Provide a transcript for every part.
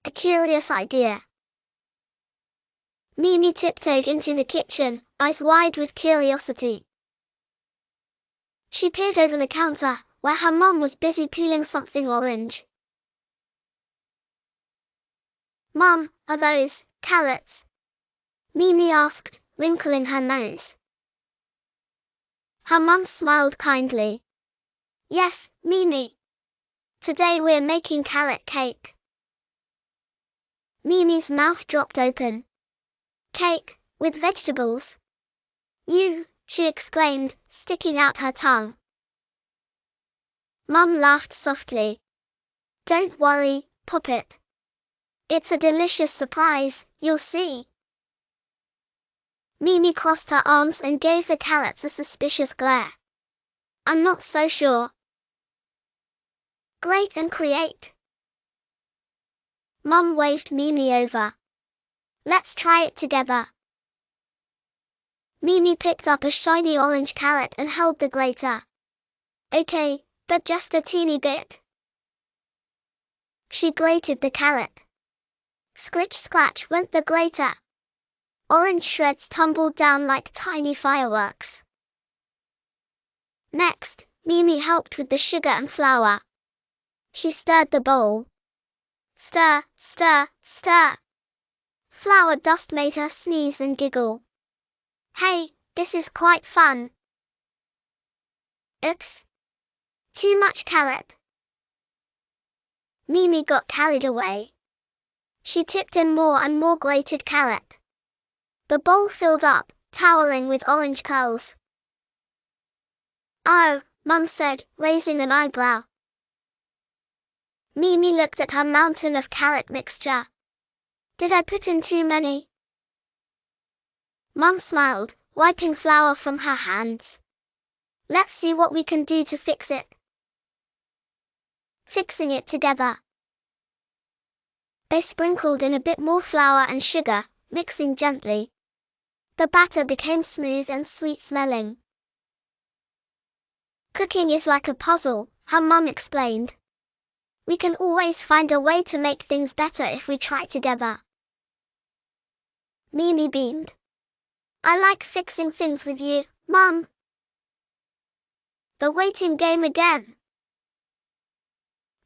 A curious idea. Mimi tiptoed into the kitchen, eyes wide with curiosity. She peered over the counter, where her mom was busy peeling something orange. "Mom, are those carrots?" Mimi asked, wrinkling her nose. Her mom smiled kindly. "Yes, Mimi. Today we're making carrot cake." Mimi's mouth dropped open. "Cake, with vegetables? She exclaimed, sticking out her tongue. Mom laughed softly. "Don't worry, Puppet. It's a delicious surprise, you'll see." Mimi crossed her arms and gave the carrots a suspicious glare. "I'm not so sure." "Great and create." Mom waved Mimi over. "Let's try it together." Mimi picked up a shiny orange carrot and held the grater. "Okay, but just a teeny bit." She grated the carrot. Scritch-scratch went the grater. Orange shreds tumbled down like tiny fireworks. Next, Mimi helped with the sugar and flour. She stirred the bowl. Stir, stir, stir. Flour dust made her sneeze and giggle. "Hey, this is quite fun." Oops. Too much carrot. Mimi got carried away. She tipped in more and more grated carrot. The bowl filled up, towering with orange curls. "Oh," Mum said, raising an eyebrow. Mimi looked at her mountain of carrot mixture. "Did I put in too many?" Mum smiled, wiping flour from her hands. "Let's see what we can do to fix it." Fixing it together. They sprinkled in a bit more flour and sugar, mixing gently. The batter became smooth and sweet-smelling. "Cooking is like a puzzle," her mum explained. "We can always find a way to make things better if we try together." Mimi beamed. "I like fixing things with you, Mum." The waiting game again.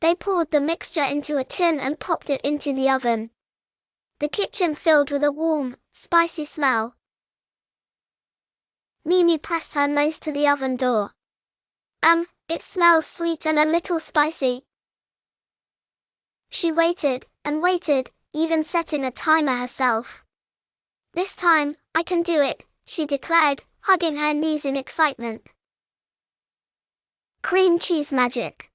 They poured the mixture into a tin and popped it into the oven. The kitchen filled with a warm, spicy smell. Mimi pressed her nose to the oven door. It smells sweet and a little spicy." She waited and waited, even setting a timer herself. "This time, I can do it," she declared, hugging her knees in excitement. Cream cheese magic.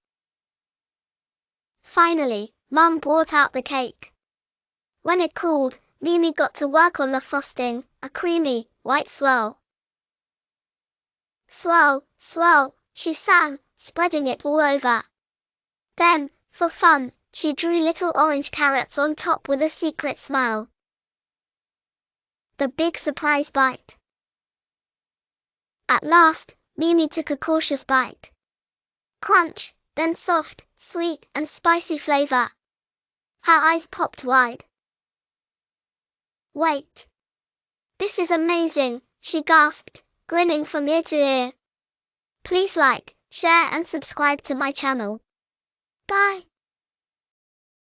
Finally, Mum brought out the cake. When it cooled, Mimi got to work on the frosting, a creamy, white swirl. "Swirl, swirl," she sang, spreading it all over. Then, for fun, she drew little orange carrots on top with a secret smile. The big surprise bite. At last, Mimi took a cautious bite. Crunch, then soft, sweet, and spicy flavor. Her eyes popped wide. "Wait. This is amazing," she gasped, grinning from ear to ear. Please like, share and subscribe to my channel. Bye.